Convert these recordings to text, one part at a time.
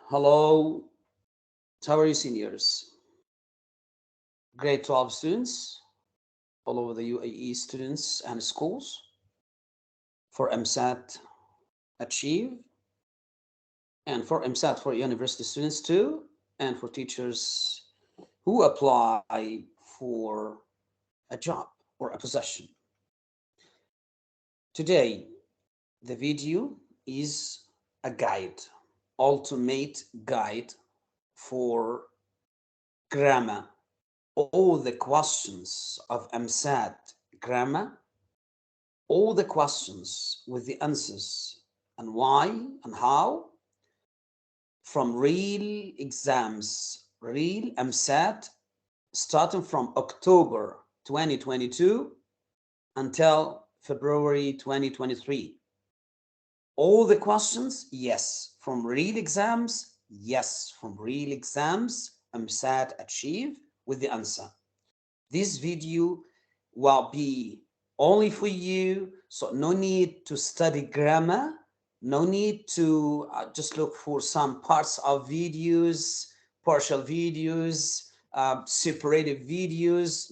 Hello, how are you, seniors? Grade 12 students, all over the UAE students and schools for EmSAT Achieve, and for EmSAT for university students too, and for teachers who apply for a job or a position. Today, the video is a guide, ultimate guide for grammar. All the questions of EmSAT grammar, all the questions with the answers and why and how from real exams, real EmSAT, starting from October 2022 until February 2023. All the questions, yes. From real exams, yes. From real exams, EmSAT Achieve with the answer. This video will be only for you, so no need to study grammar, no need to just look for some parts of videos, partial videos, separated videos.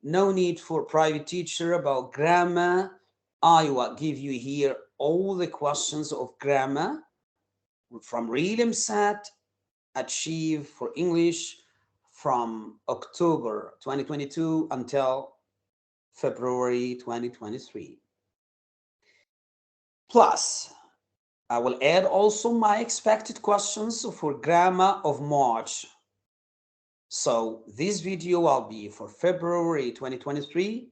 No need for private teacher about grammar. I will give you here all the questions of grammar from real EmSAT Achieve for English from October 2022 until February 2023. Plus, I will add also my expected questions for grammar of March. So this video will be for February 2023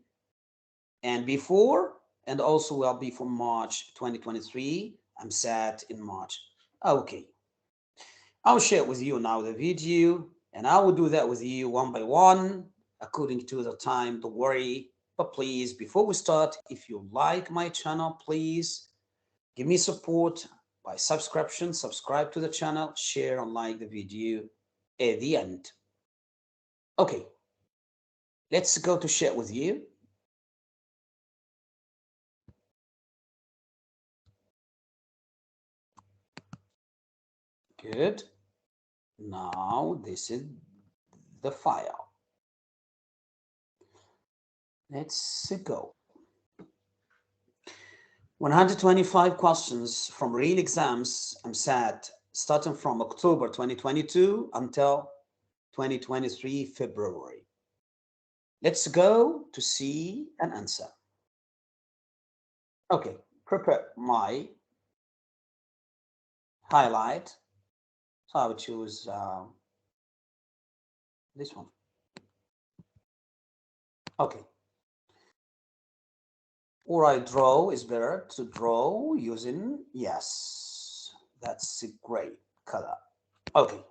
and before, and also will be for March 2023. I'm set in March. Okay. I'll share with you now the video, and I will do that with you one by one, according to the time, don't worry. But please, before we start, if you like my channel, please give me support by subscribe to the channel, share and like the video at the end. Okay, let's go to share with you. Good. Now this is the file. Let's go. 125 questions from real exams EmSAT starting from October 2022 until 2023 February. Let's go to see an answer. Okay, prepare my highlight. So I would choose this one. Okay. Or I draw is better to draw using, yes, that's a great color. Okay,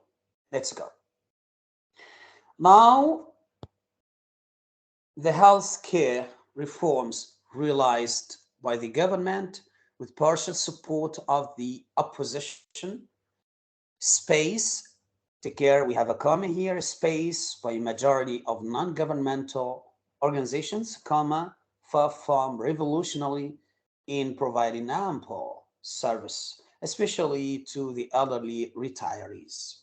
let's go. Now, the healthcare reforms realized by the government with partial support of the opposition. Space, take care, we have a comma here, space by majority of non-governmental organizations, comma, far from revolutionary in providing ample service, especially to the elderly retirees.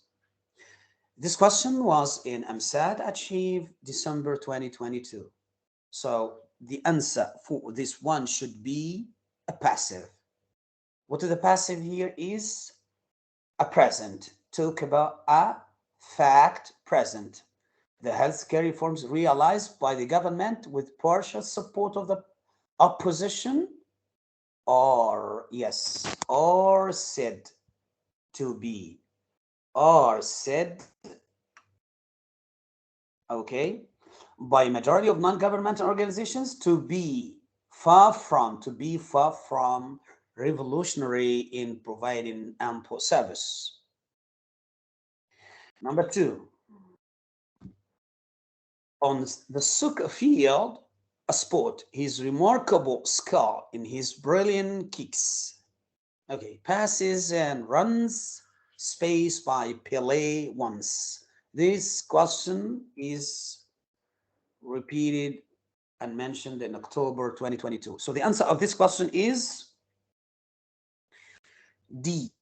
This question was in EmSAT Achieve December 2022. So the answer for this one should be a passive. What is the passive here is a present. Talk about a fact present. The healthcare reforms realized by the government with partial support of the opposition are, yes, are said to be, are said, okay, by majority of non-governmental organizations to be far from revolutionary in providing ample service. Number two, on the soccer field, a sport, his remarkable skill in his brilliant kicks, okay, passes and runs, space by Pele once. This question is repeated and mentioned in October 2022. So the answer of this question is D.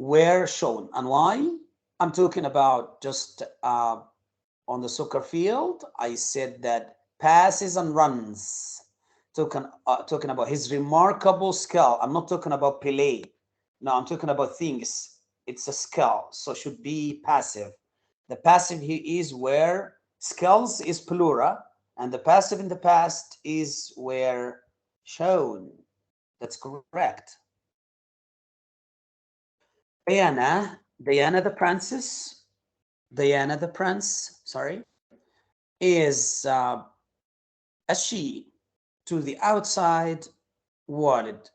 were shown. And why? I'm talking about just on the soccer field. I said that passes and runs. Talking about his remarkable skill. I'm not talking about Pelé. No, I'm talking about things. It's a skill, so should be passive. The passive here is where skills is plural, and the passive in the past is where shown. That's correct. Diana the princess, Diana the prince, sorry, is a she to the outside world.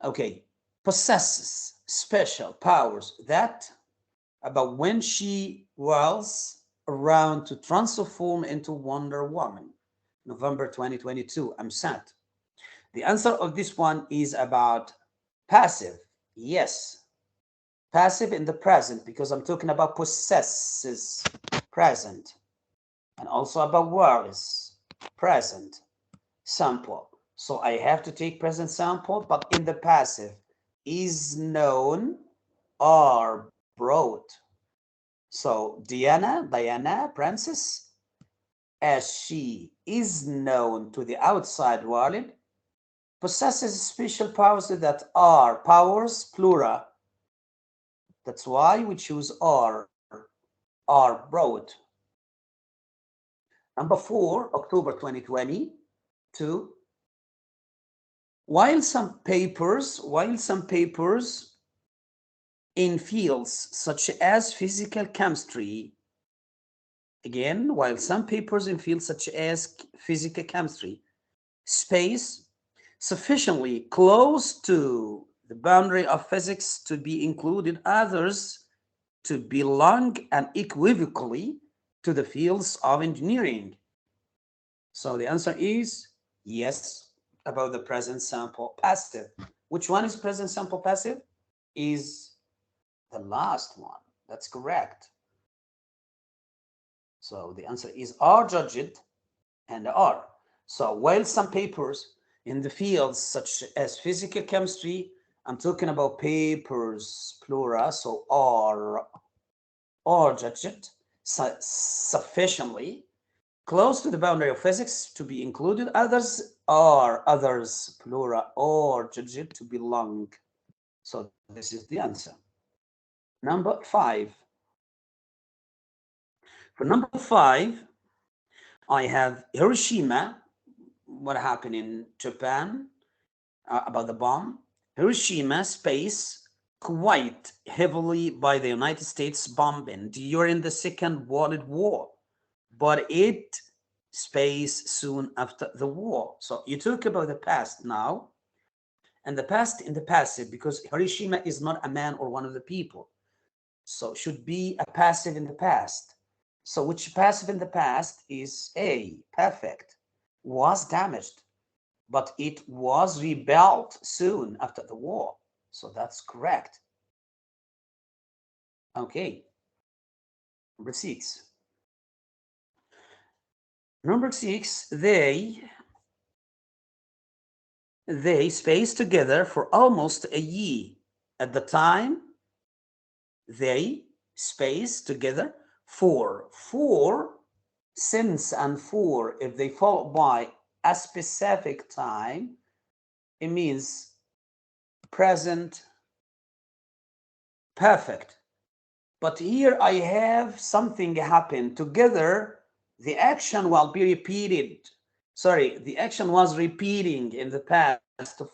Okay, possesses special powers that about when she was around to transform into Wonder Woman. November 2022, EmSAT. The answer of this one is about passive. Yes, passive in the present, because I'm talking about possesses, present, and also about was, present, sample. So I have to take present sample, but in the passive, is known or brought. So Diana, princess, as she is known to the outside world, possesses special powers that are powers plural. That's why we choose are brought. Number 4, October 2022. While some papers in fields such as physical chemistry, again, while some papers in fields such as physical chemistry, space sufficiently close to the boundary of physics to be included, others to belong unequivocally to the fields of engineering. So the answer is yes, about the present simple passive. Which one is present simple passive? Is the last one. That's correct. So the answer is are judged and are. So while some papers in the fields such as physical chemistry, I'm talking about papers plural, so are judged sufficiently close to the boundary of physics to be included, others plural or judged to belong. So this is the answer. Number 5. For number 5, I have Hiroshima. What happened in Japan about the bomb? Hiroshima space quite heavily by the United States bombing during the Second World War, but it space soon after the war. So you talk about the past now, and the past in the passive, because Hiroshima is not a man or one of the people. So should be a passive in the past. So which passive in the past is A, perfect, was damaged, but it was rebuilt soon after the war. So that's correct. Okay. Number 6. Number 6, they spaced together for almost a year. At the time, they spaced together for since and for, if they followed by a specific time, it means present perfect. But here I have something happen together. The action will be repeated. Sorry, the action was repeating in the past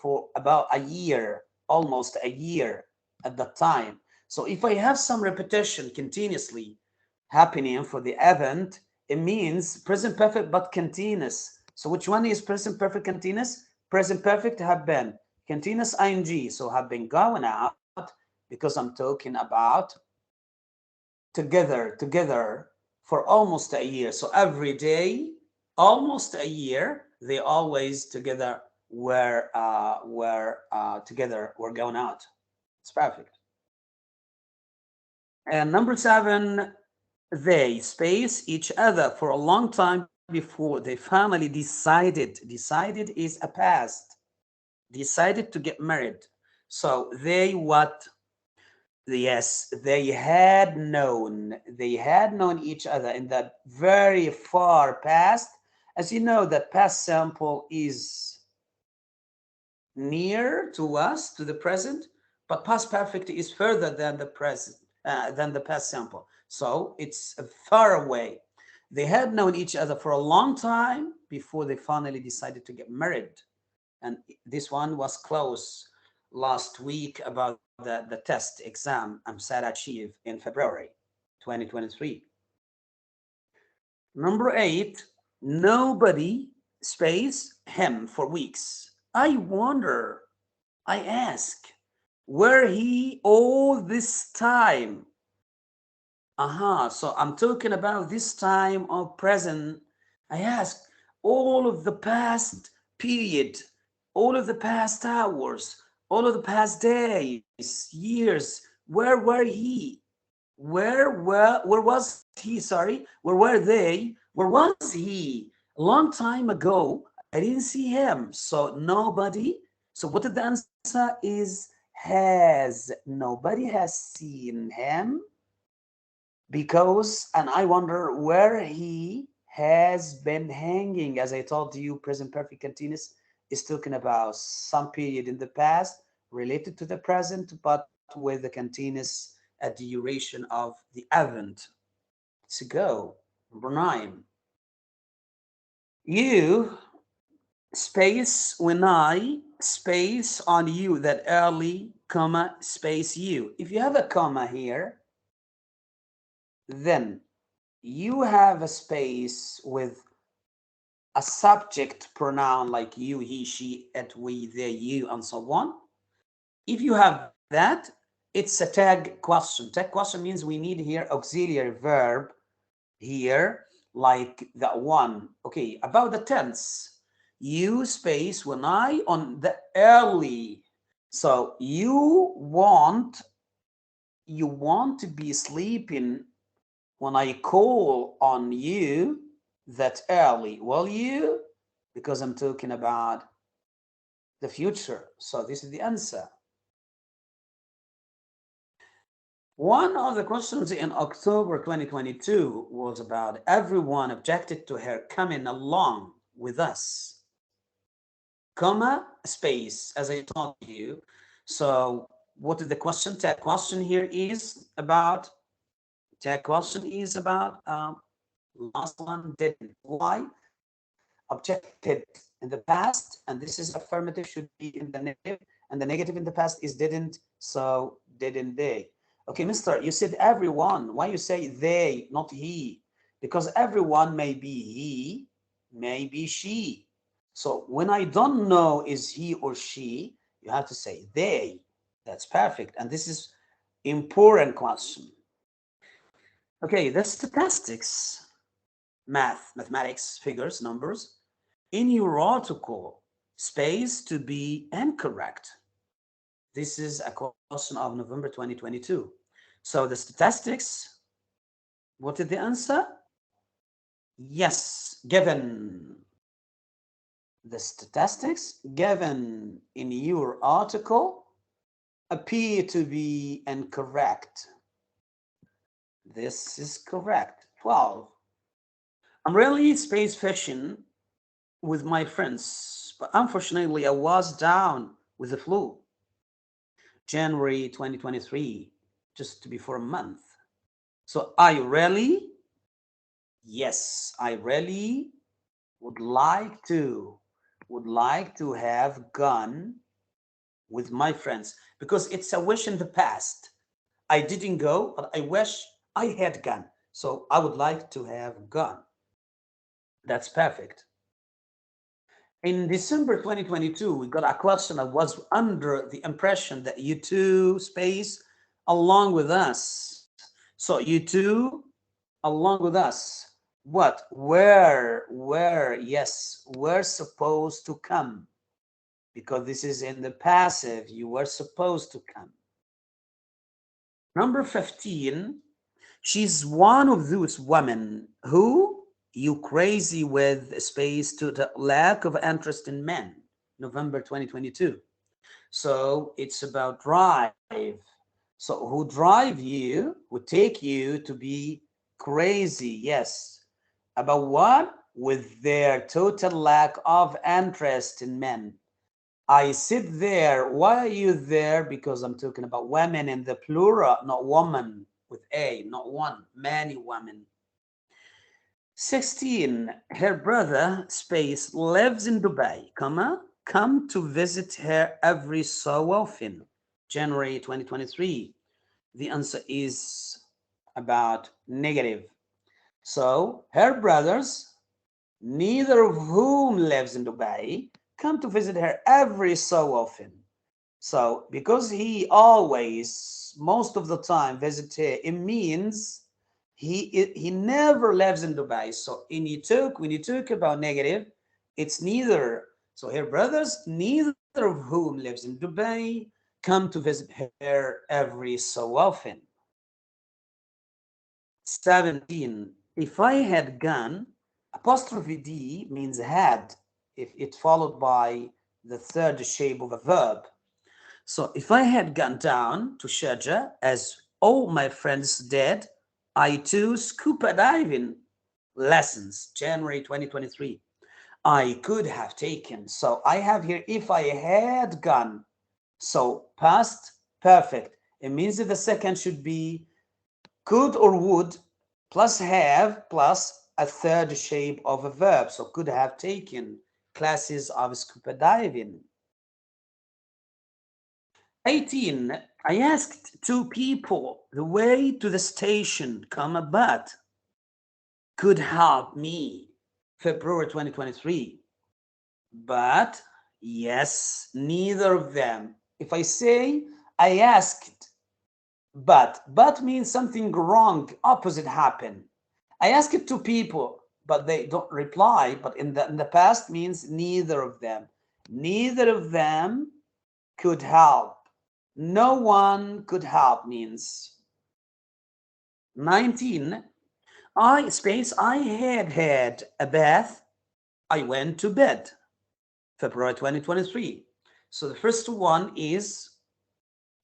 for about a year, almost a year at that time. So if I have some repetition continuously happening for the event, it means present perfect but continuous. So which one is present perfect continuous? Present perfect have been continuous ing, so have been going out, because I'm talking about together for almost a year. So every day, almost a year, they always together were together, were going out. It's perfect. And number 7, they space each other for a long time before they finally decided is a past, decided to get married. So they what? Yes, they had known. They had known each other in the very far past. As you know, that past sample is near to us, to the present, but past perfect is further than the present, than the past simple. So it's far away. They had known each other for a long time before they finally decided to get married. And this one was close last week about the test exam EmSAT achieved in February 2023. Number 8, nobody space him for weeks. I wonder, I ask, where he all this time? So I'm talking about this time of present. I ask, all of the past period, all of the past hours, all of the past days, years, where were he? Where was he? Sorry, where were they? Where was he? A long time ago, I didn't see him. So nobody. So what the answer is has. Nobody has seen him because, and I wonder where he has been hanging. As I told you, present perfect continuous is talking about some period in the past related to the present, but with the continuous duration of the event. To go. Number 9. You space when I space on you, that early comma space you. If you have a comma here, then you have a space with a subject pronoun like you, he, she, it, we, they, you, and so on. If you have that, it's a tag question. Tag question means we need here auxiliary verb here, like that one. Okay, about the tense, you space when I on the early. So you want to be sleeping when I call on you that early. Will you? Because I'm talking about the future. So this is the answer. One of the questions in October 2022 was about everyone objected to her coming along with us. Comma, space, as I told you. So what is the question? Tag question here is about, tag question is about, last one didn't. Why? Objected in the past, and this is affirmative, should be in the negative, and the negative in the past is didn't, so didn't they. Okay, mister, you said everyone. Why you say they, not he? Because everyone may be he, may be she. So when I don't know is he or she, you have to say they. That's perfect. And this is important question. Okay, the statistics, mathematics, figures, numbers, in your article, space to be incorrect. This is a question of November 2022. So the statistics, what is the answer? Yes, given. The statistics given in your article appear to be incorrect. This is correct. 12. I'm really space fishing with my friends, but unfortunately I was down with the flu. January 2023, just before a month. So I really, yes, I really would like to have gone with my friends because it's a wish in the past. I didn't go, but I wish I had gone. So I would like to have gone. That's perfect. In December 2022, we got a question that was under the impression that you two space along with us. So you two along with us. What? Where? Yes, we're supposed to come. Because this is in the passive, you were supposed to come. Number 15, she's one of those women who you crazy with space to the lack of interest in men. November 2022. So it's about drive. So who drive you, who take you to be crazy, yes. About what? With their total lack of interest in men. I sit there. Why are you there? Because I'm talking about women in the plural, not woman with A, not one, many women. 16. Her brother, space, lives in Dubai, comma, come to visit her every so often. January 2023. The answer is about negative. So her brothers, neither of whom lives in Dubai, come to visit her every so often. So because he always, most of the time, visits her, it means he never lives in Dubai. So when you talk about negative, it's neither. So her brothers, neither of whom lives in Dubai, come to visit her every so often. 17. If I had gone, apostrophe D means had if it followed by the third shape of a verb. So if I had gone down to Sharjah, as all my friends did, I too scuba diving lessons, January 2023. I could have taken. So I have here if I had gone. So past perfect. It means that the second should be could or would plus have plus a third shape of a verb. So could have taken classes of scuba diving. 18. I asked two people the way to the station, but could help me. February 2023. But yes, neither of them. If I say I asked, but means something wrong, opposite happened. I asked two people, but they don't reply. But in the past means neither of them. Neither of them could help. No one could help means. 19. I had a bath. I went to bed. February 2023. So the first one is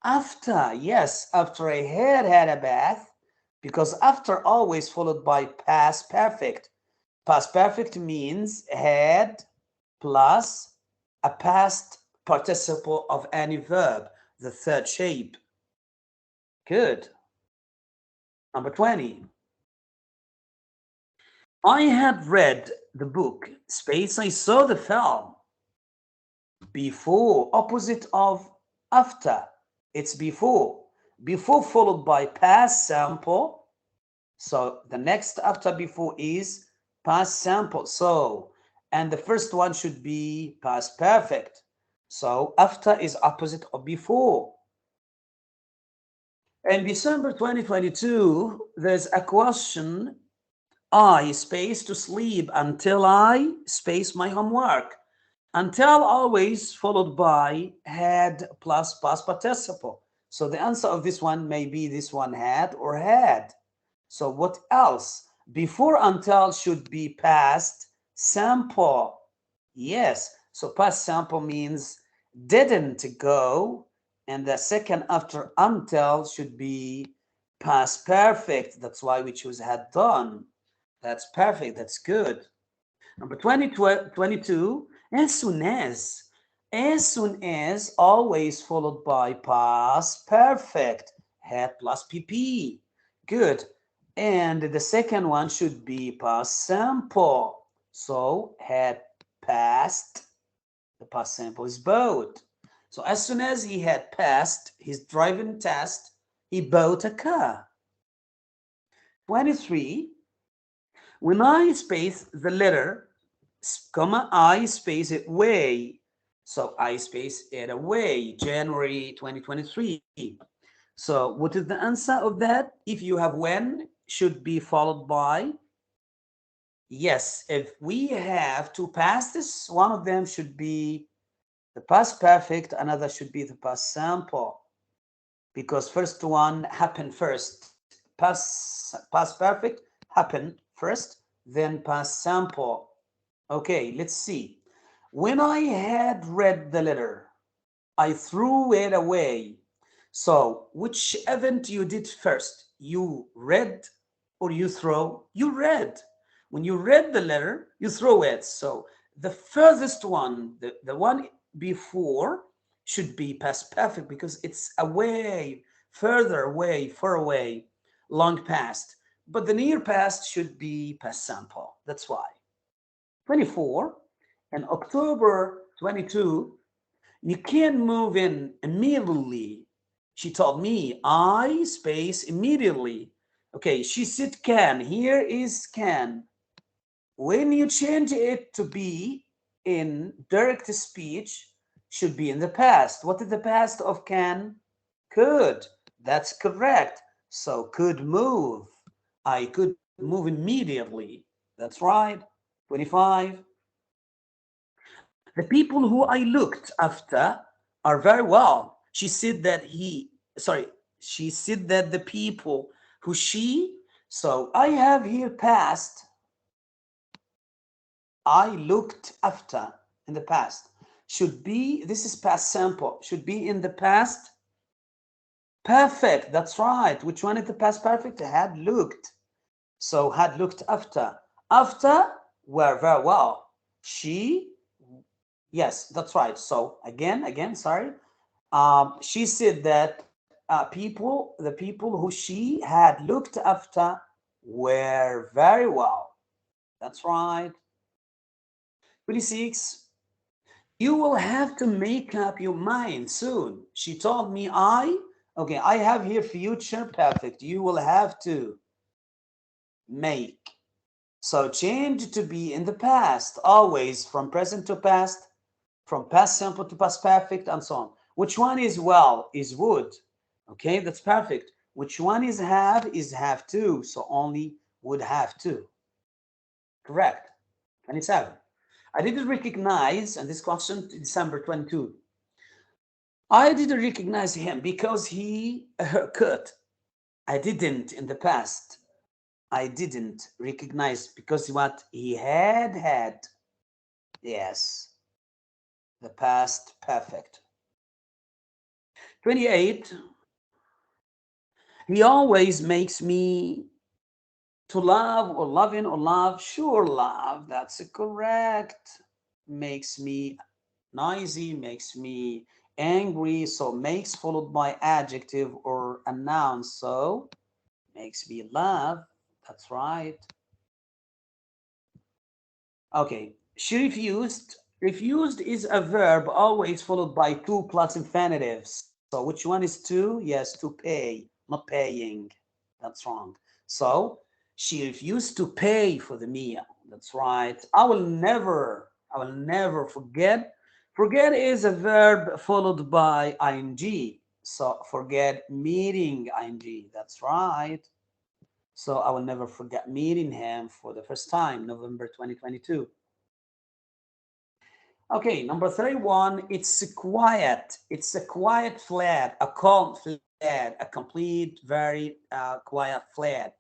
after. Yes, after I had a bath, because after always followed by past perfect. Past perfect means had plus a past participle of any verb, the third shape. Good. Number 20. I had read the book, space, I saw the film. Before, opposite of after. It's before. Before followed by past sample. So the next after before is past sample. So, and the first one should be past perfect. So after is opposite of before. In December 2022, there's a question, I space to sleep until I space my homework. Until always followed by had plus past participle. So the answer of this one may be this one had or had. So what else? Before until should be past sample. Yes, so past sample means didn't go, and the second after until should be past perfect. That's why we choose had done. That's perfect. That's good. Number 22, as soon as. As soon as always followed by past perfect. Had plus PP. Good. And the second one should be past simple. So had passed. The past simple is bought. So as soon as he had passed his driving test, he bought a car. 23. When I space the letter, comma, I space it way. So I space it away, January 2023. So what is the answer of that? If you have when, should be followed by. Yes, if we have two past this, one of them should be the past perfect, another should be the past simple. Because first one happened first. Past perfect happened first, then past simple. Okay, let's see. When I had read the letter, I threw it away. So which event you did first? You read or you throw? You read. When you read the letter, you throw it. So the furthest one, the one before, should be past perfect because it's away, further away, far away, long past. But the near past should be past simple. That's why. 24 and October 22, you can move in immediately. She told me, I space immediately. Okay, she said can. Here is can. When you change it to be in direct speech, should be in the past. What is the past of can? Could. That's correct. So could move. I could move immediately. That's right. 25. The people who I looked after are very well. She said that she said that the people who so I have here past, I looked after in the past. Should be, this is past simple, should be in the past perfect. That's right. Which one is the past perfect? Had looked. So had looked after. After were very well. She, yes, that's right. So again, sorry. She said that the people who she had looked after were very well. That's right. 26. You will have to make up your mind soon. She told me okay, I have here future perfect. You will have to make. So change to be in the past, always from present to past, from past simple to past perfect, and so on. Which one is well? Is would. Okay, that's perfect. Which one is have to. So only would have to. Correct. 27. I didn't recognize, and this question, December 22. I didn't recognize him because he haircut. I didn't in the past. I didn't recognize because what he had. Yes, the past perfect. 28. He always makes me to love or loving or love. Sure, love. That's correct. Makes me noisy, makes me angry. So makes followed by adjective or a noun. So makes me love. That's right. Okay. She refused. Refused is a verb always followed by to plus infinitives. So which one is to? Yes, to pay, not paying. That's wrong. So she refused to pay for the meal. That's right. I will never forget. Forget is a verb followed by ing. So forget meeting ing. That's right. So I will never forget meeting him for the first time, November 2022. Okay, number 31, it's quiet. It's a quiet flat, a calm flat, a complete, very quiet flat.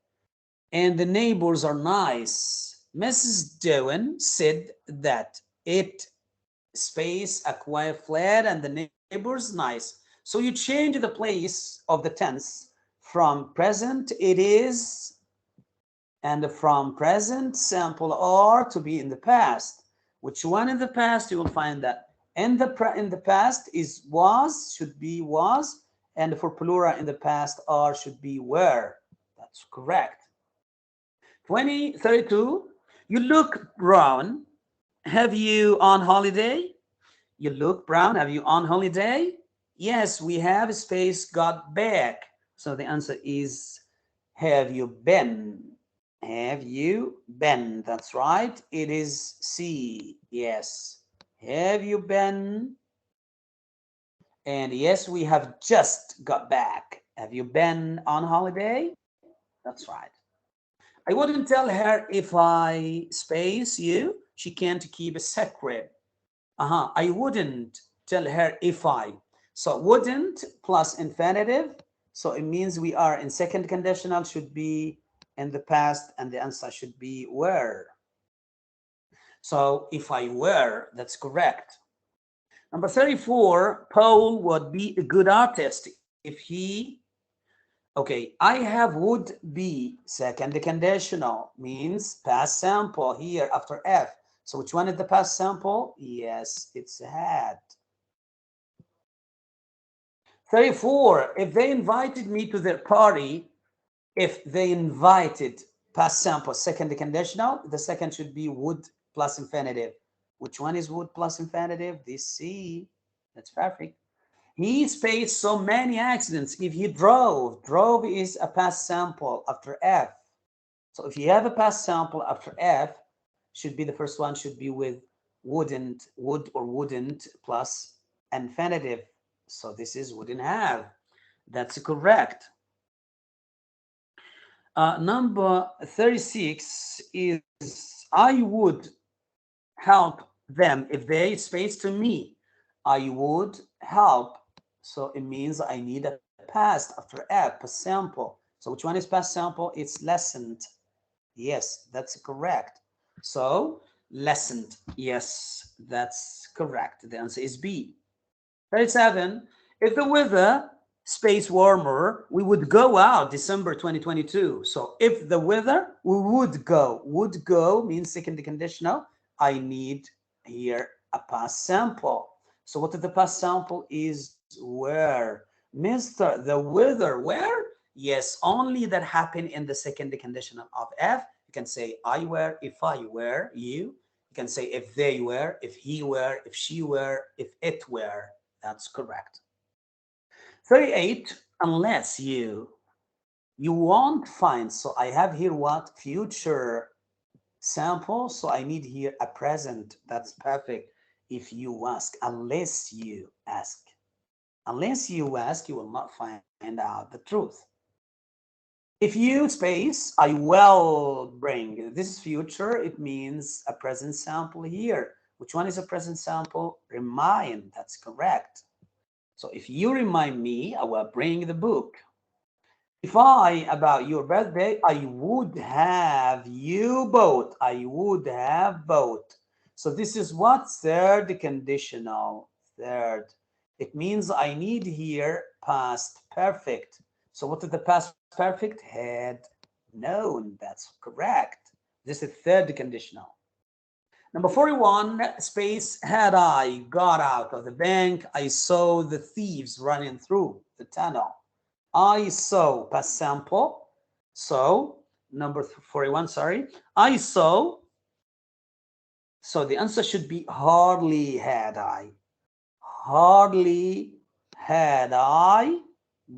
And the neighbors are nice. Mrs. Dewan said that it space a quiet flat and the neighbors nice. So you change the place of the tense from present it is and from present simple are to be in the past. Which one in the past? You will find that in the past is was, should be was, and for plural in the past are, should be were. That's correct. 32. You look brown. Have you on holiday? You look brown. Have you on holiday? Yes, we have space got back. So the answer is have you been? Have you been? That's right. It is C. Yes. Have you been? And yes, we have just got back. Have you been on holiday? That's right. I wouldn't tell her if I space you. She can't keep a secret. I wouldn't tell her if I. So wouldn't plus infinitive. So it means we are in second conditional, should be in the past, and the answer should be were. So if I were, that's correct. Number 34, Paul would be a good artist if he, okay, I have would be, second conditional, means past simple here after F. So which one is the past simple? Yes, it's had. 34, if they invited me to their party, if they invited, past simple, second conditional, the second should be would plus infinitive. Which one is would plus infinitive? This C. That's perfect. He faced so many accidents. If he drove is a past simple after F. So if you have a past sample after F, should be the first one should be with wouldn't, would or wouldn't plus infinitive. So this is wouldn't have. That's correct. Number 36 is I would help them if they space to me. I would help. So it means I need a past after F, past sample. So which one is past sample? It's lessened. Yes, that's correct. So lessened. Yes, that's correct. The answer is B. 37. If the weather stays warmer, we would go out December 2022. So if the weather, we would go. Would go means second conditional. I need here a past sample. So what is the past sample is where? Mr. The weather, where? Yes, only that happened in the second conditional of F. You can say I were, if I were, you. You can say if they were, if he were, if she were, if it were. That's correct. 38, unless you won't find. So I have here what? Future sample. So I need here a present. That's perfect. If you ask, unless you ask. Unless you ask, you will not find out the truth. If you space, I will bring. This is future. It means a present sample here. Which one is a present sample? Remind. That's correct. So if you remind me, I will bring the book. If I, about your birthday, I would have you bought. I would have bought. So this is what? Third conditional. Third. It means I need here past perfect. So what is the past perfect? Had known. That's correct. This is third conditional. Number 41, space, had I got out of the bank, I saw the thieves running through the tunnel. I saw, past sample. So, number 41, sorry. I saw. So the answer should be hardly had I. Hardly had I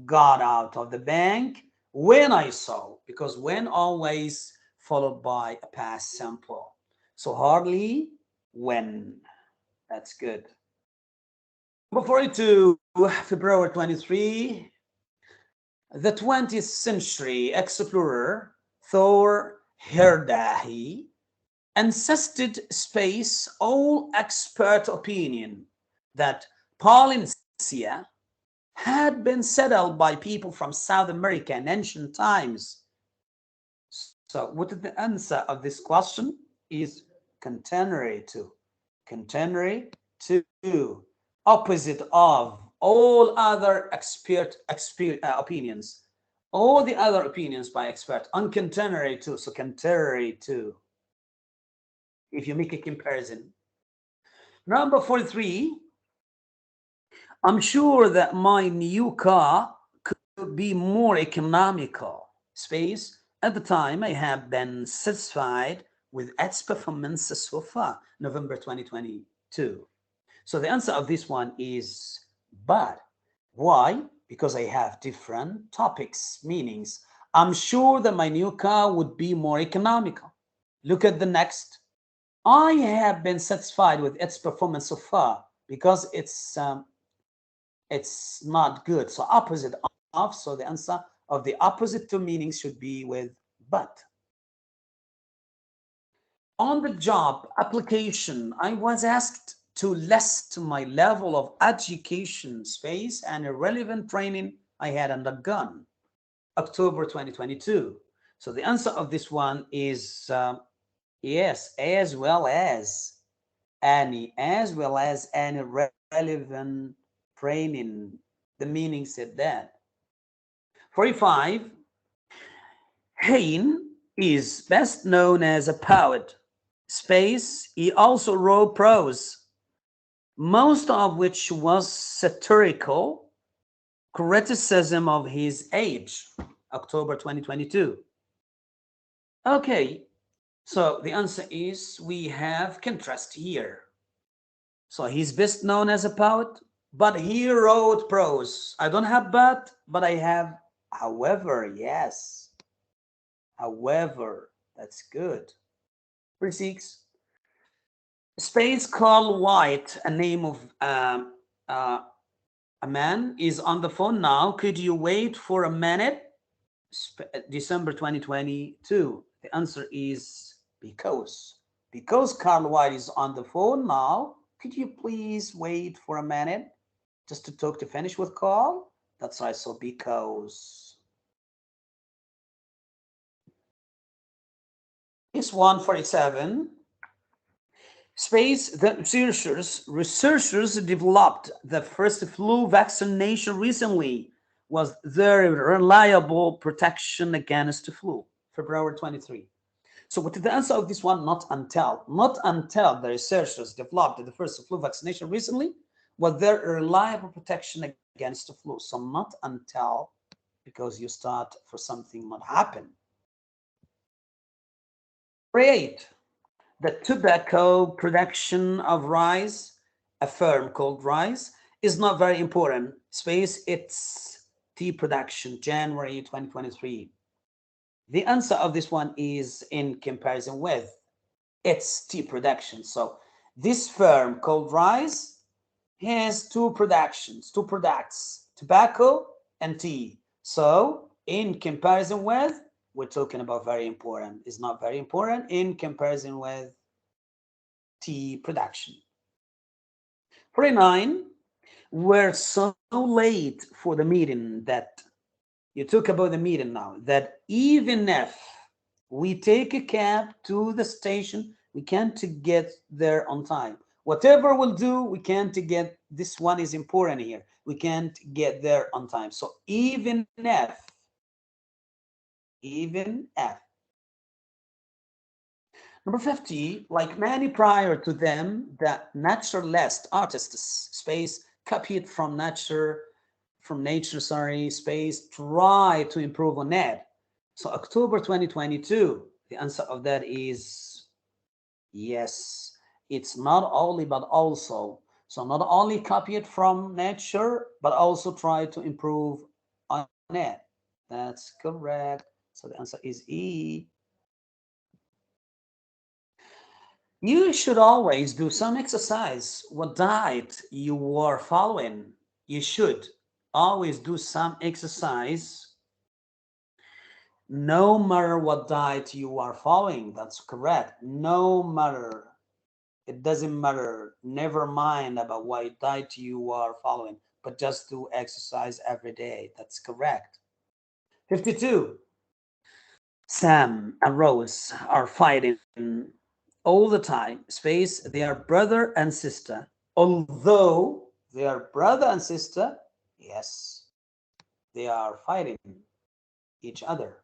got out of the bank when I saw, because when always followed by a past simple. So hardly when. That's good. Number 42, February 23, the 20th century explorer Thor Heyerdahl insisted space all expert opinion that Polynesia had been settled by people from South America in ancient times. So what is the answer of this question? Is contemporary to. Contemporary to. Opposite of all other opinions. All the other opinions by expert. Uncontemporary to. So contemporary to. If you make a comparison. Number 43. I'm sure that my new car could be more economical. Space. At the time, I have been satisfied with its performance so far, November 2022. So the answer of this one is but. Why? Because I have different topics, meanings. I'm sure that my new car would be more economical. Look at the next. I have been satisfied with its performance so far because it's not good. So opposite of, so the answer of the opposite two meanings should be with but. On the job application, I was asked to list my level of education space and irrelevant training I had undergone. October 2022. So the answer of this one is yes, as well as any relevant training. The meaning said that. 45. Heine is best known as a poet. Space, he also wrote prose, most of which was satirical criticism of his age. October 2022. Okay, so the answer is we have contrast here. So he's best known as a poet, but he wrote prose. I don't have but I have however. Yes, however, that's good. 36. Space Carl White, a name of a man, is on the phone now. Could you wait for a minute? December 2022. The answer is because Carl White is on the phone now. Could you please wait for a minute just to finish with Carl? That's right. So because. It's 147. Space, the researchers developed the first flu vaccination recently. Was there reliable protection against the flu? February 23. So what is the answer of this one? Not until the researchers developed the first flu vaccination recently, was there reliable protection against the flu? So not until, because you start for something not happen. 8. The tobacco production of rice, a firm called rice, is not very important. Space, it's tea production, January 2023. The answer of this one is in comparison with its tea production. So this firm called rice has two products, tobacco and tea. So in comparison with, we're talking about very important. It's not very important in comparison with tea production. 49. We're so late for the meeting that you talk about the meeting now, that even if we take a cab to the station, we can't get there on time. Whatever we'll do, we can't get, this one is important here, we can't get there on time. So even if. Number 50, like many prior to them, the naturalist artists, space, copied from nature, space, try to improve on it. So October 2022, the answer of that is yes. It's not only, but also. So not only copy it from nature, but also try to improve on it. That's correct. So the answer is E. You should always do some exercise. What diet you are following, you should always do some exercise no matter what diet you are following. That's correct. No matter. It doesn't matter. Never mind about what diet you are following, but just do exercise every day. That's correct. 52. Sam and Rose are fighting all the time. Space, they are brother and sister. Although they are brother and sister, yes, they are fighting each other.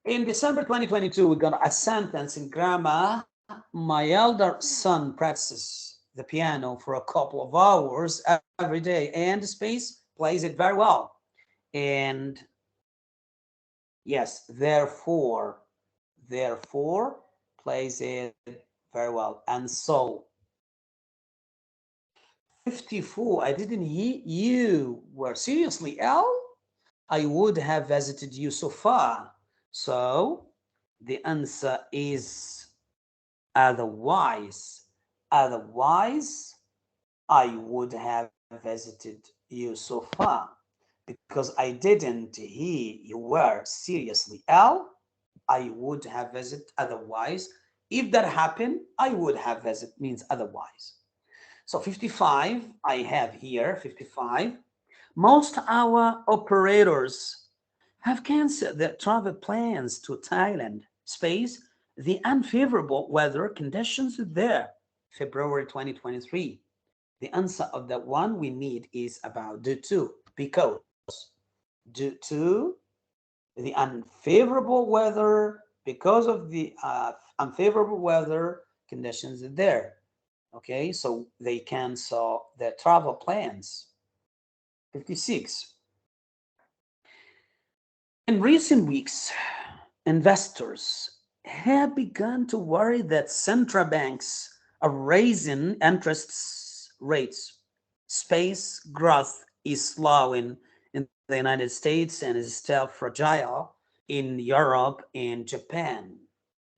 In December 2022, we got a sentence in grammar. My elder son practices the piano for a couple of hours every day, and space plays it very well. And yes, therefore plays it very well. And so 54, I didn't hear you were seriously ill. I would have visited you so far. So the answer is otherwise. Otherwise, I would have visited you so far. Because I didn't hear you were seriously ill, I would have visited otherwise. If that happened, I would have visited means otherwise. So 55, I have here 55. Most our operators have canceled their travel plans to Thailand. Space, the unfavorable weather conditions there. February 2023. The answer of that one we need is about due to, because. due to the unfavorable weather, because of the unfavorable weather conditions there. Okay, so they cancel their travel plans. 56. In recent weeks, investors have begun to worry that central banks are raising interest rates. Space growth is slowing in the United States and is still fragile in Europe and Japan.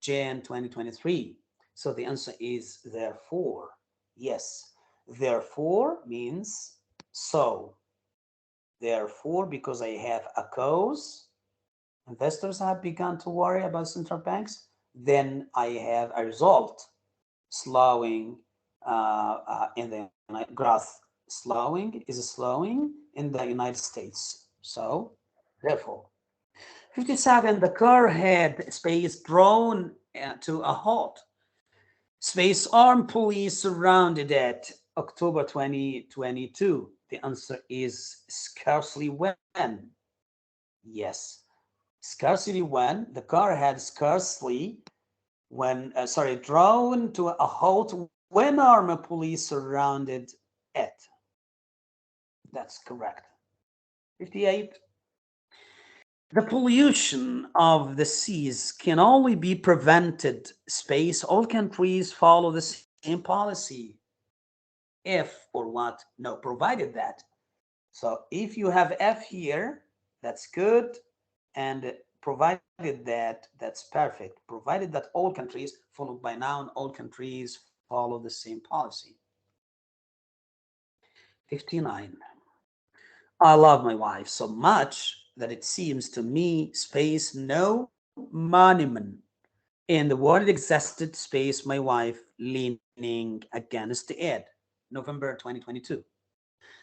Jan 2023. So the answer is therefore. Yes, therefore means so. Therefore, because I have a cause, investors have begun to worry about central banks, then I have a result, slowing in the growth. Slowing in the United States. So, therefore, 57, the car had space drawn to a halt. Space armed police surrounded it October 2022. The answer is scarcely when. Yes, scarcely when. The car had scarcely drawn to a halt when armed police surrounded it. That's correct. 58. The pollution of the seas can only be prevented. Space, all countries follow the same policy. If or what? No, provided that. So if you have F here, that's good. And provided that, that's perfect. Provided that all countries, followed by noun, all countries follow the same policy. 59. I love my wife so much that it seems to me space no monument in the world existed space my wife leaning against it. November 2022.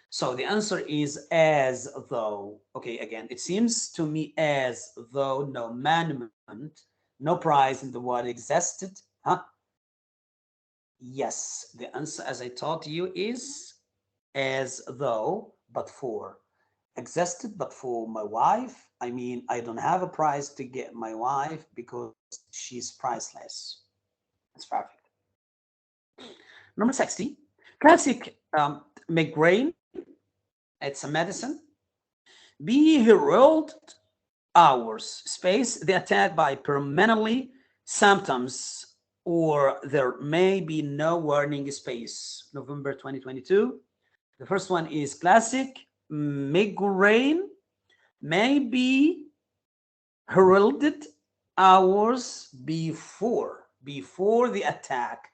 So the answer is as though. Okay, again, it seems to me as though no monument, no prize in the world existed. Huh? Yes, the answer, as I taught you, is as though, but for. Existed, but for my wife. I mean, I don't have a prize to get my wife because she's priceless. That's perfect. Number 60, classic migraine. It's a medicine. Be heralded hours, space, the attack by permanently symptoms, or there may be no warning space. November 2022. The first one is classic migraine may be heralded hours before the attack.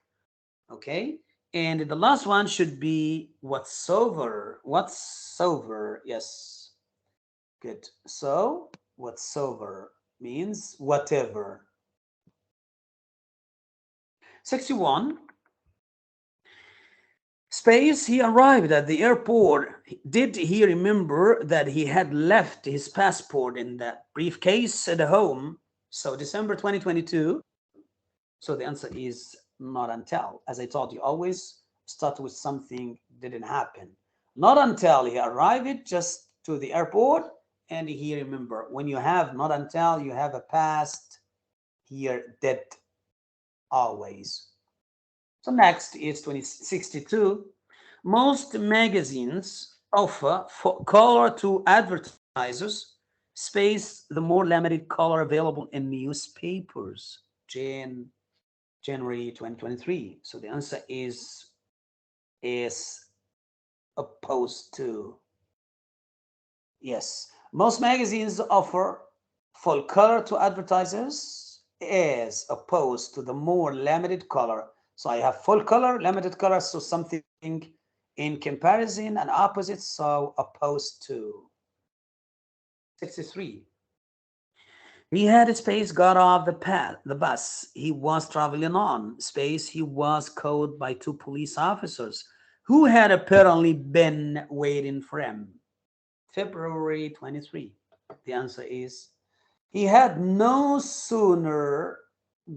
Okay, and the last one should be whatsoever. Yes, good. So whatsoever means whatever. 61. Space, he arrived at the airport. Did he remember that he had left his passport in that briefcase at home? So December 2022. So the answer is not until. As I told you, always start with something didn't happen. Not until he arrived just to the airport and he remember. When you have not until, you have a past here did always. So next is 2062. Most magazines offer for color to advertisers space the more limited color available in newspapers. January 2023. So the answer is opposed to. Yes, most magazines offer full color to advertisers as opposed to the more limited color. So I have full color, limited color, so something in comparison and opposite, so opposed to. 63. He had space got off the bus he was traveling on. Space, he was caught by two police officers who had apparently been waiting for him. February 23. The answer is he had no sooner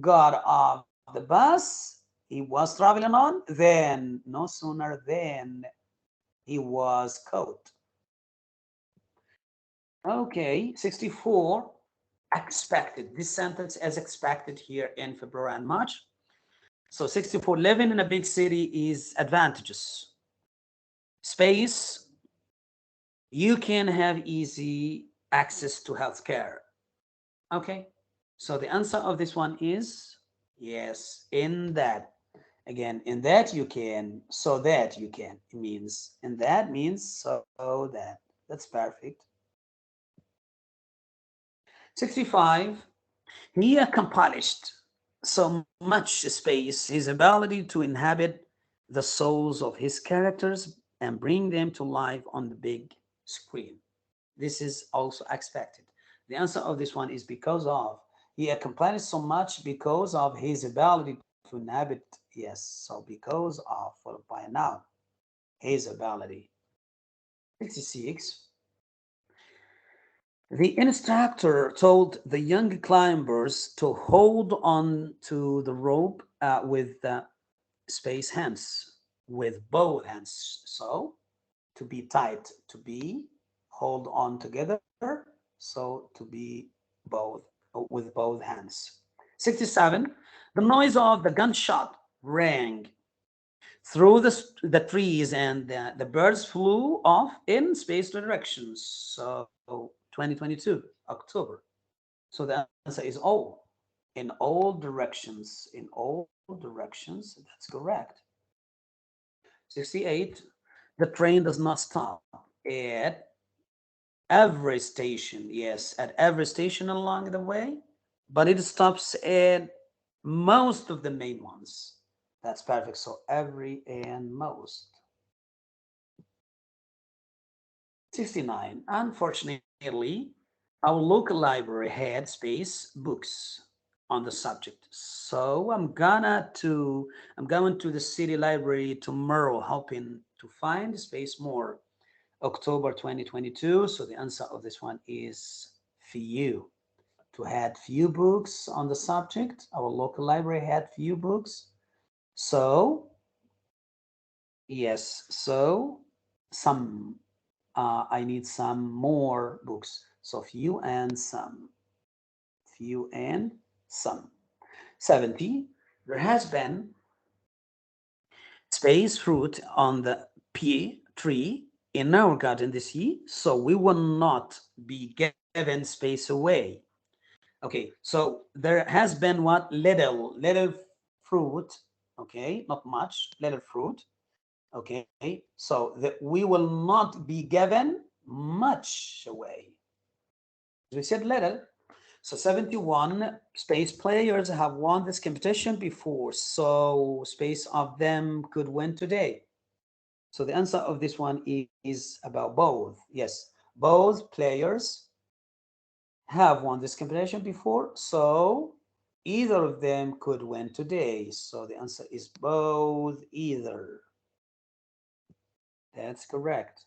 got off the bus he was traveling on, then no sooner than he was caught. Okay, 64, expected. This sentence is expected here in February and March. So 64, living in a big city is advantages. Space, you can have easy access to healthcare. Okay, so the answer of this one is yes, in that. Again, in that you can, so that you can. It means, in that means so that. That's perfect. 65, he accomplished so much space, his ability to inhabit the souls of his characters and bring them to life on the big screen. This is also expected. The answer of this one is because of. He accomplished so much because of his ability to inhabit. Yes, so because of, followed by a noun, his ability. 66. The instructor told the young climbers to hold on to the rope with the space hands, with both hands. So, to be tight, to be hold on together. So, to be both with both hands. 67. The noise of the gunshot rang through the trees and the birds flew off in space directions. So 2022, October. So the answer is all. In all directions. In all directions. That's correct. 68. The train does not stop at every station. Yes, at every station along the way, but it stops at most of the main ones. That's perfect. So every and most. 69. Unfortunately, our local library had space books on the subject. So I'm going to the city library tomorrow hoping to find space more. October 2022. So the answer of this one is few. To had few books on the subject. Our local library had few books. So yes, so some I need some more books. So few and some. Few and some. 70. There has been space fruit on the pea tree in our garden this year, so we will not be given space away. Okay, so there has been what little fruit, okay, not much, little fruit. Okay, so that we will not be given much away. We said little. So 71 space players have won this competition before, so space of them could win today. So the answer of this one is about both. Yes, both players have won this competition before, so either of them could win today. So the answer is both, either. That's correct.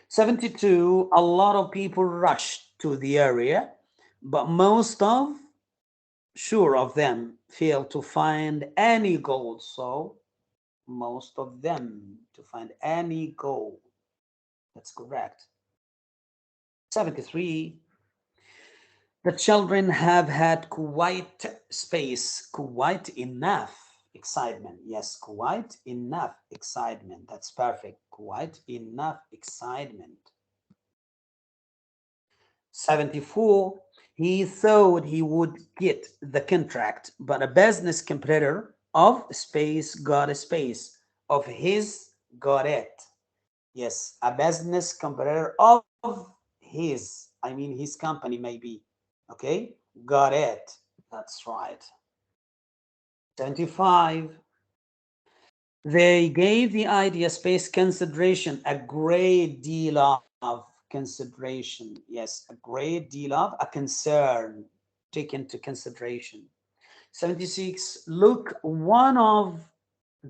72, a lot of people rushed to the area, but sure of them failed to find any gold. So most of them to find any gold. That's correct. 73, the children have had quite space, quite enough excitement. Yes, quite enough excitement. That's perfect. Quite enough excitement. 74, he thought he would get the contract, but a business competitor of space got a space. Of his got it. Yes, a business competitor of his, his company maybe. Okay, got it. That's right. 75. They gave the idea space consideration, a great deal of consideration. Yes, a great deal of a concern taken into consideration. 76. Look, one of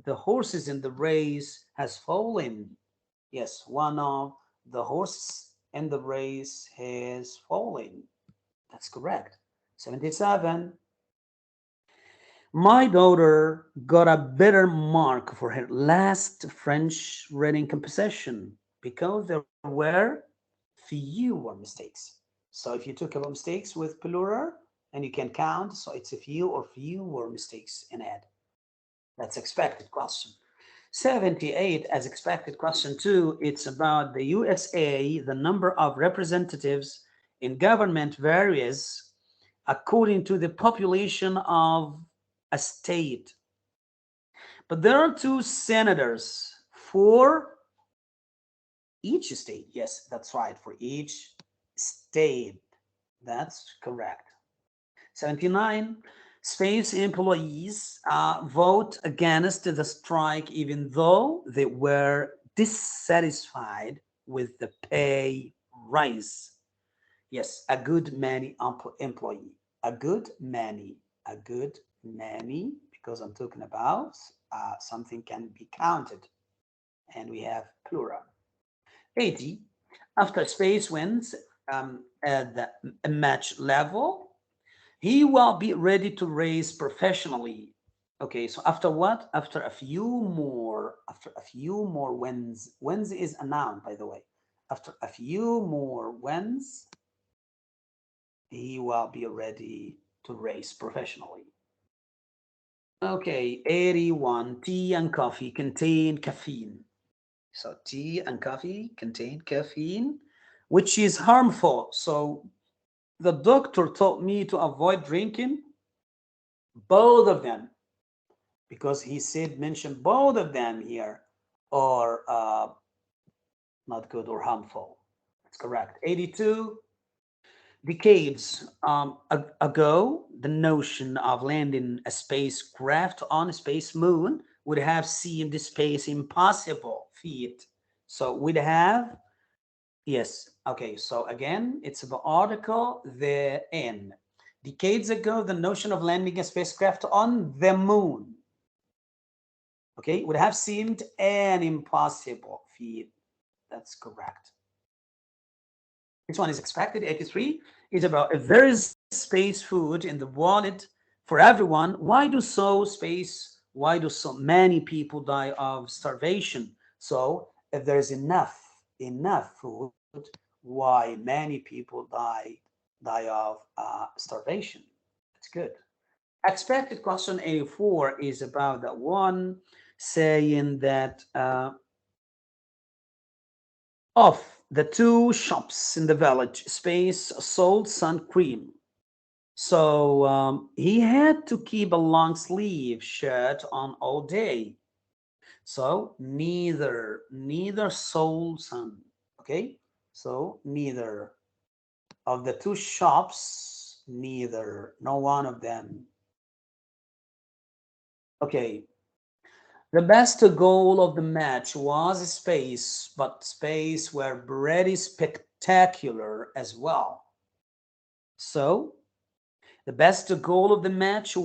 the horses in the race has fallen. Yes, one of the horses in the race has fallen. That's correct. 77. My daughter got a better mark for her last French reading composition. because there were fewer mistakes. So if you talk about mistakes with plural and you can count, so it's a few or fewer mistakes in it. That's expected question. 78 as expected question 2, it's about the USA. The number of representatives in government varies according to the population of a state. But there are 2 senators for each state. Yes, that's right, for each state. That's correct. 79, space employees vote against the strike even though they were dissatisfied with the pay rise. Yes, a good many employee, a good many, because I'm talking about something can be counted and we have plural. 80, after space wins at the match level, he will be ready to race professionally. Okay, so after what? After a few more wins. Wins is a noun, by the way. After a few more wins, he will be ready to race professionally. Okay, 81, tea and coffee contain caffeine. So tea and coffee contain caffeine, which is harmful. So the doctor told me to avoid drinking both of them because he said mention both of them here are not good or harmful. That's correct. 82, decades ago, the notion of landing a spacecraft on a space moon would have seemed space impossible feat. So we'd have, yes, okay, so again, it's the article, the N. Decades ago, the notion of landing a spacecraft on the moon, okay, would have seemed an impossible feat. That's correct. This one is expected. 83 is about if there is space food in the wallet for everyone, why do so many people die of starvation? So if there's enough food, why many people die of starvation? That's good. Expected question 84 is about that one saying that of the 2 shops in the village, space sold sun cream. So he had to keep a long sleeve shirt on all day. So neither sold sun. Okay, so neither of the 2 shops, neither, no one of them. Okay, the best goal of the match was space, but space were pretty spectacular as well. So the best goal of the match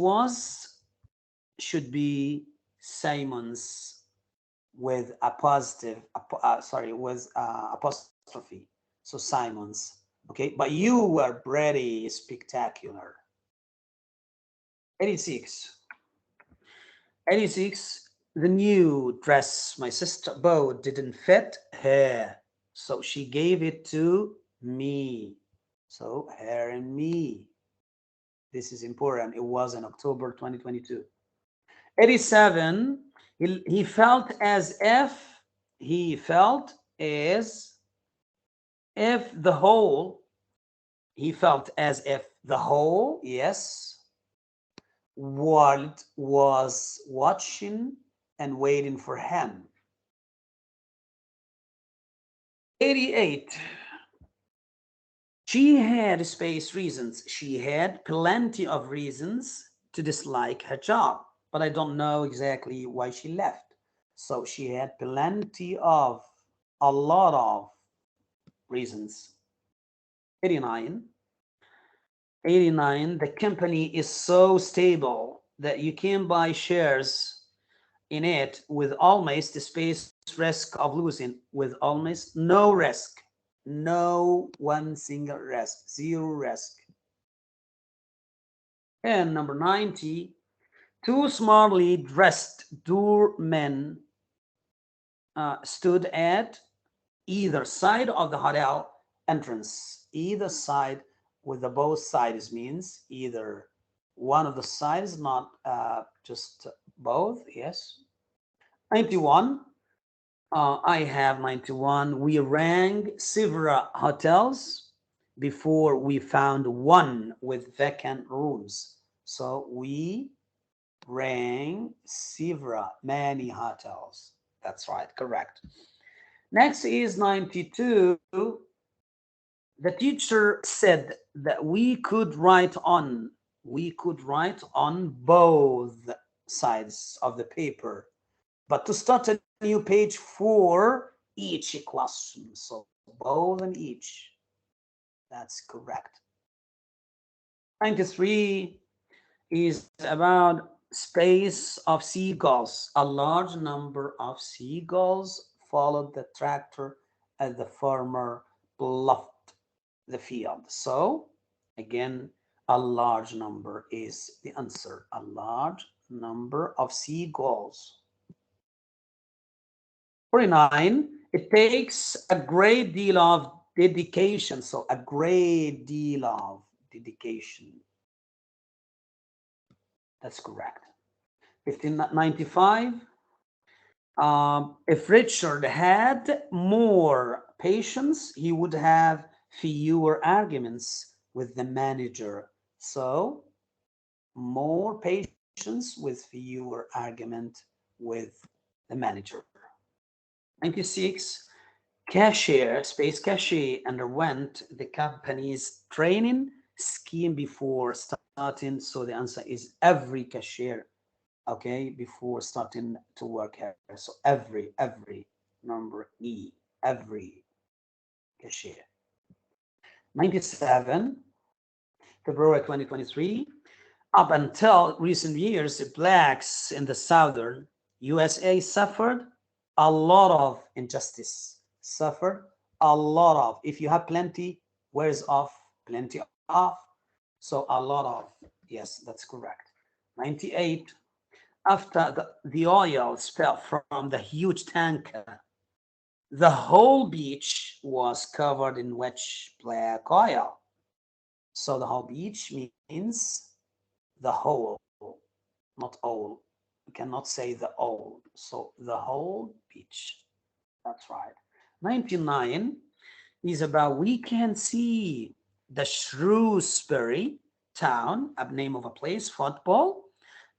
should be Simon's with a positive, with apostrophe. So Simon's. Okay, but you were pretty spectacular. 86. 86. The new dress my sister bought didn't fit her, so she gave it to me. So her and me. This is important. It was in October 2022. 87. He felt as if the whole yes, world was watching and waiting for him. 88. She had space reasons. She had plenty of reasons to dislike her job, but I don't know exactly why she left. So she had a lot of reasons. 89. 89. The company is so stable that you can buy shares in it with almost the space risk of losing, with almost no risk. No one single risk, zero risk. And number 90, 2 smartly dressed doormen stood at either side of the hotel entrance. Either side with the both sides means either one of the sides, not just both. Yes. 91. I have 91. We rang several hotels before we found one with vacant rooms. So we rang several, many hotels. That's right, correct. Next is 92. The teacher said that we could write on both sides of the paper, but to start a new page for each question. So both and each. That's correct. 93 is about space of seagulls. A large number of seagulls followed the tractor as the farmer ploughed the field. So again, a large number is the answer. A large number of seagulls. 49, it takes a great deal of dedication. So a great deal of dedication. That's correct. 1595. If Richard had more patience, he would have fewer arguments with the manager. So more patience with fewer argument with the manager. 96. Cashier, space cashier, underwent the company's training scheme before starting. So the answer is every cashier, okay, before starting to work here. So every number E, every cashier. 97, February 2023. Up until recent years, blacks in the southern USA suffered a lot of injustice. Suffered a lot of. If you have plenty, where's off? Plenty of. So a lot of. Yes, that's correct. 98. After the oil spill from the huge tanker, the whole beach was covered in wet black oil. So the whole beach means the whole, not all. You cannot say the all. So the whole beach. That's right. 99 is about we can see the Shrewsbury town, a name of a place, football,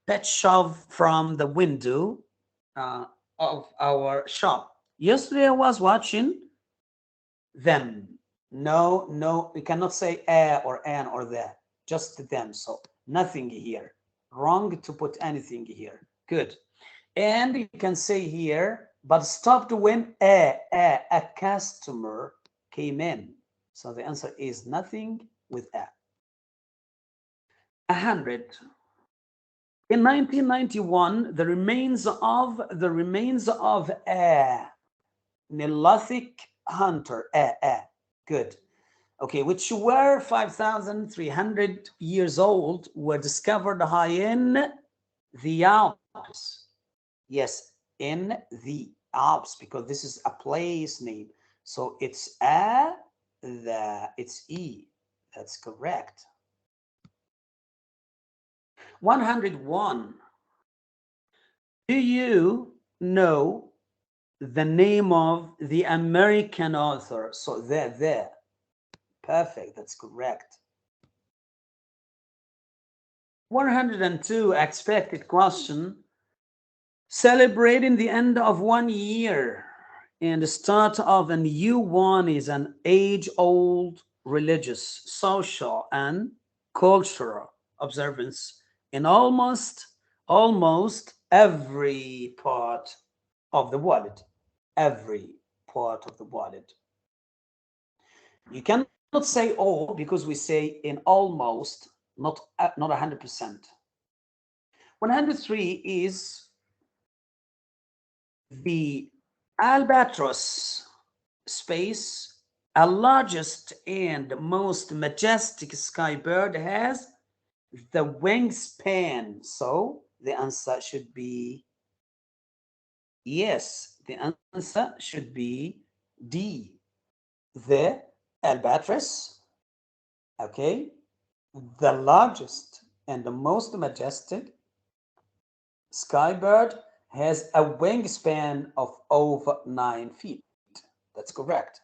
pet shove from the window of our shop. Yesterday I was watching them. No, we cannot say a or an or the, just them. So nothing here. Wrong to put anything here. Good. And you can say here, but stopped when a customer came in. So the answer is nothing with a. 100. In 1991, the remains of a Neolithic hunter, good. Okay, which were 5,300 years old, were discovered high in the Alps. Yes, in the Alps, because this is a place name. So it's it's E. That's correct. 101. Do you know the name of the American author? So there. Perfect, that's correct. 102, expected question. Celebrating the end of one year and the start of a new one is an age-old religious, social, and cultural observance in almost every part of the world. Every part of the world. You cannot say all because we say in almost, not 100%. 103 is the albatross space, a largest and most majestic sky bird, has the wingspan. So the answer should be yes. The answer should be D, the albatross. Okay, the largest and the most majestic skybird has a wingspan of over 9 feet. That's correct.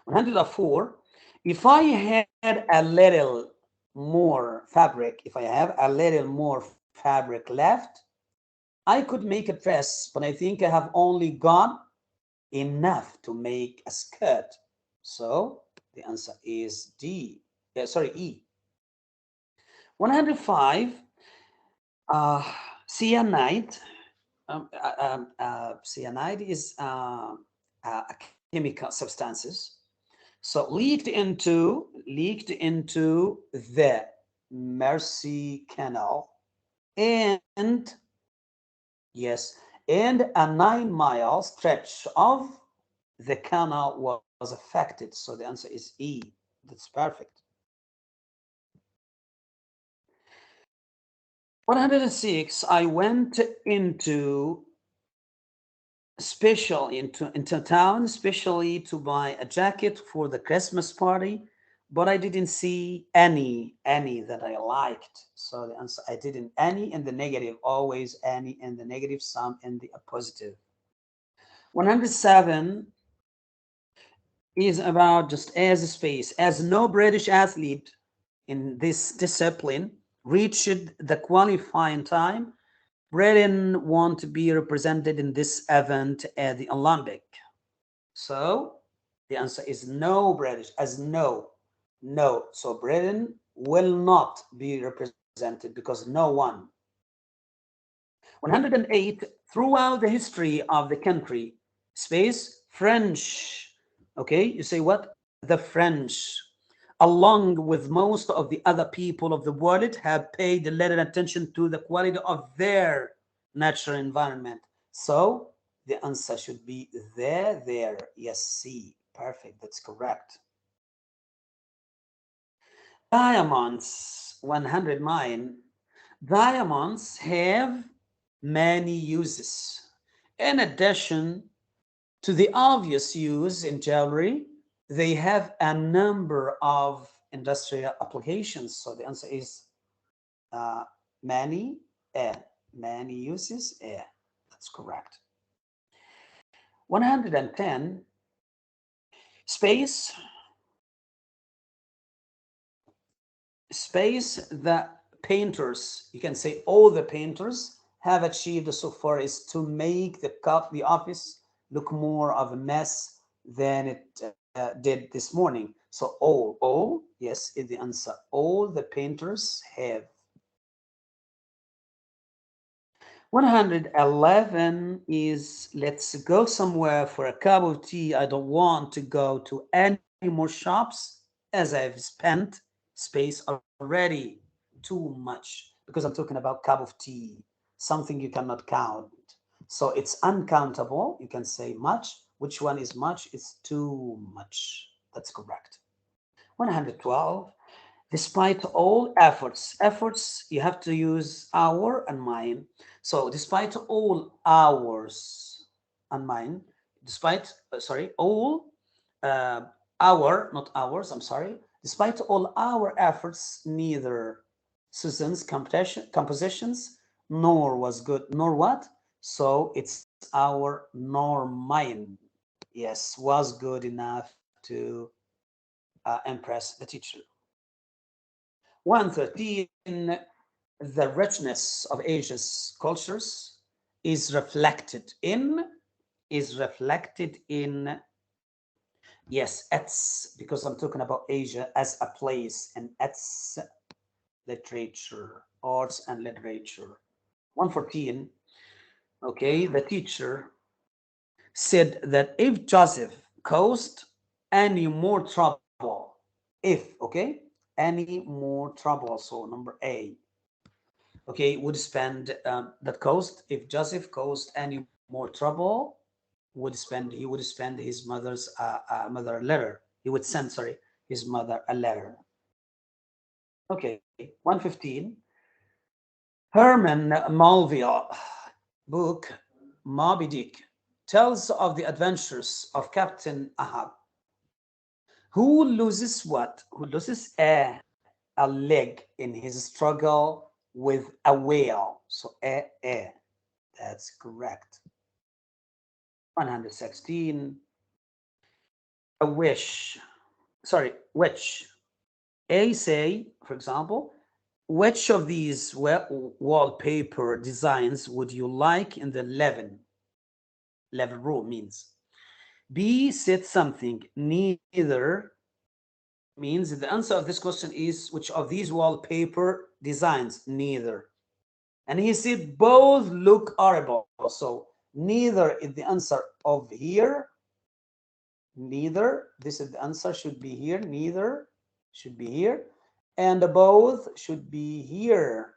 104. If I had a little more fabric, if I have a little more fabric left, I could make a dress, but I think I have only got enough to make a skirt. So the answer is D. Sorry, E. 105. Cyanide. Cyanide is chemical substances. So leaked into the Mersey Canal, and yes, and a 9-mile stretch of the canal was affected. So the answer is E. That's perfect. 106. I went into town, especially to buy a jacket for the Christmas party, but I didn't see any that I liked. So the answer, I didn't. Any in the negative, always any in the negative, some in the positive. 107 is about just as space. As no British athlete in this discipline reached the qualifying time, Britain want to be represented in this event at the Olympic. So the answer is no British, as no. So Britain will not be represented because no one. 108, throughout the history of the country, space, French. Okay, you say what? The French, along with most of the other people of the world, have paid little attention to the quality of their natural environment. So the answer should be there. Yes, C. Perfect. That's correct. Diamonds, 109. Diamonds have many uses. In addition to the obvious use in jewelry, they have a number of industrial applications. So the answer is many, many uses, that's correct. 110, space, the painters, you can say all the painters have achieved so far is to make the office look more of a mess than it did this morning. So all, yes, is the answer. All the painters have. 111 is let's go somewhere for a cup of tea. I don't want to go to any more shops as I've spent space already too much, because I'm talking about cup of tea, something you cannot count. So it's uncountable. You can say much. Which one is much? It's too much. That's correct. 112. Despite all efforts, you have to use our and mine. So despite all ours and mine, despite, all our, not ours, I'm sorry. Despite all our efforts, neither Susan's compositions nor was good, nor what? So it's our nor mine. Yes, was good enough to impress the teacher. 113, the richness of Asia's cultures is reflected in, yes, its, because I'm talking about Asia as a place, and its literature, arts and literature. 114, okay, the teacher said that if Joseph caused any more trouble, any more trouble, so number A, okay, would spend that cost, if Joseph caused any more trouble, he would spend his mother a letter. He would send, his mother a letter. Okay, 115. Herman Melville book Moby Dick tells of the adventures of Captain Ahab, who loses what? Who loses a leg in his struggle with a whale. So that's correct. 116. A wish. Sorry, which? A say, for example, which of these wallpaper designs would you like in the 11 row means. B said something, neither means the answer of this question is which of these wallpaper designs, neither. And he said both look horrible. So neither is the answer of here. Neither, this is the answer, should be here. Neither should be here. And both should be here.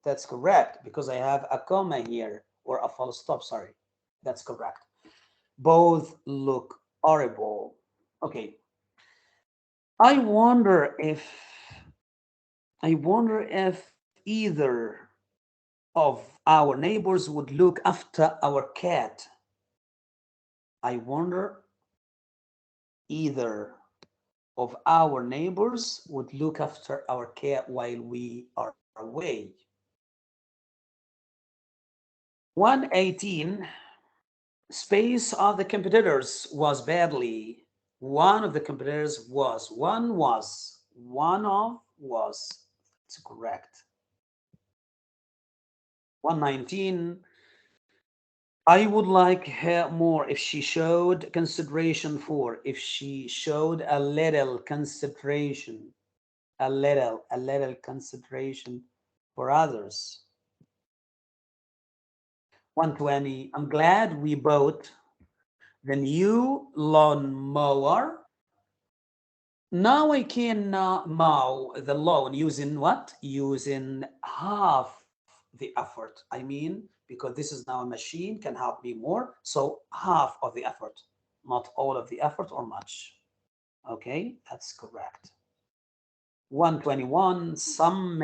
That's correct because I have a comma here or a full stop, sorry. That's correct. Both look horrible. Okay. I wonder if either of our neighbors would look after our cat. I wonder either of our neighbors would look after our cat while we are away. 118, space of the competitors was badly. One of the competitors was. It's correct. 119, I would like her more if she showed consideration for, if she showed a little consideration, a little consideration for others. 120, I'm glad we bought the new lawnmower. Now I can mow the lawn using what? Using half the effort. I mean, because this is now a machine, can help me more. So half of the effort, not all of the effort or much. Okay, that's correct. 121, some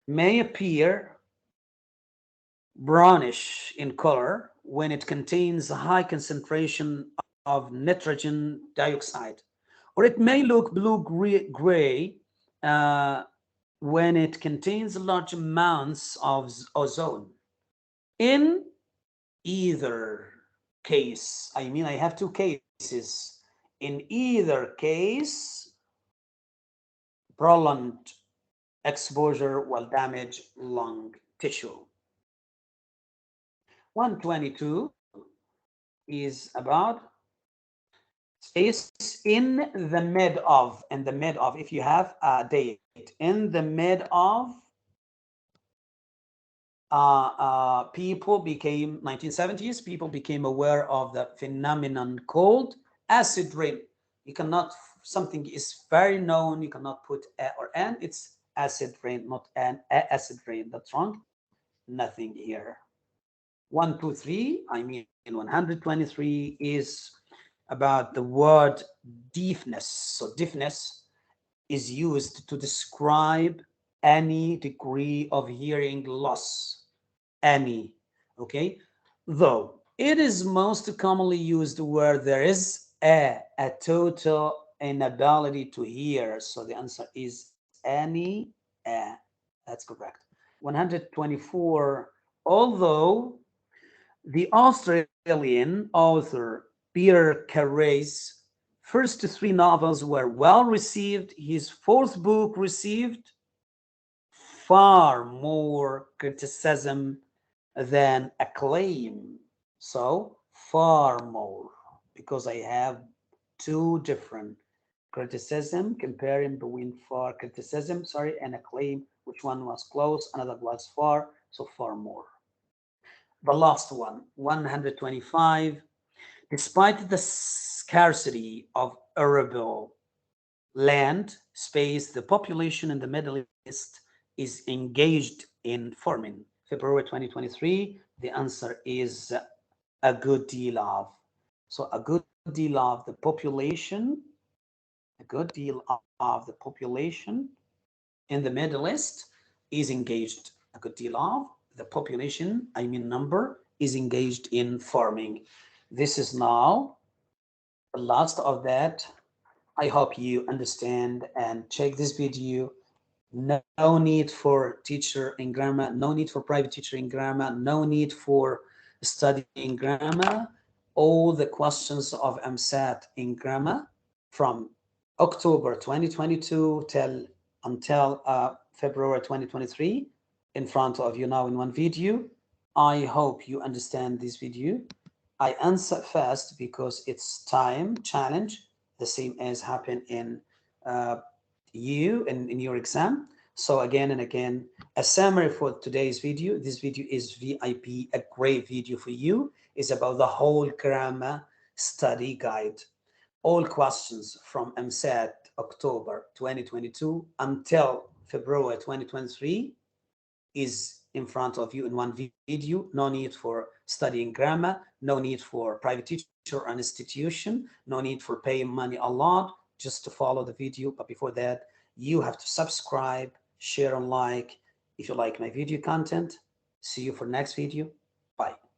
may appear brownish in color when it contains a high concentration of nitrogen dioxide, or it may look blue-gray when it contains large amounts of ozone. In either case, I mean, I have two cases. In either case, prolonged exposure will damage lung tissue. 122 is about space in the mid of, if you have a date, in the mid of, people became, 1970s, people became aware of the phenomenon called acid rain. You cannot, something is very known, you cannot put a or an, it's acid rain, not an acid rain. That's wrong. Nothing here. 123, I mean 123 is about the word deafness. So deafness is used to describe any degree of hearing loss. Any, okay? Though it is most commonly used where there is a total inability to hear. So the answer is any, that's correct. 124, although the Australian author Peter Carey's first three novels were well received, his fourth book received far more criticism than acclaim. So far more, because I have two different criticism, comparing between far criticism, and acclaim, which one was close, another was far, so far more. The last one, 125, despite the scarcity of arable land space, the population in the Middle East is engaged in farming. February 2023, the answer is a good deal of. So a good deal of the population, in the Middle East is engaged. A good deal of the population, I mean number, is engaged in farming. This is now the last of that. I hope you understand and check this video. No need for teacher in grammar, no need for private teacher in grammar, no need for studying grammar. All the questions of EmSAT in grammar from October 2022 until February 2023 in front of you now in one video. I hope you understand this video. I answer fast because it's time challenge, the same as happened in in your exam. So again and again, a summary for today's video. This video is VIP, a great video for you. It's about the whole grammar study guide. All questions from EmSAT October 2022 until February 2023 is in front of you in one video. No need for studying grammar, no need for private teacher or institution, no need for paying money a lot, just to follow the video. But before that, you have to subscribe, share and like if you like my video content. See you for next video. Bye.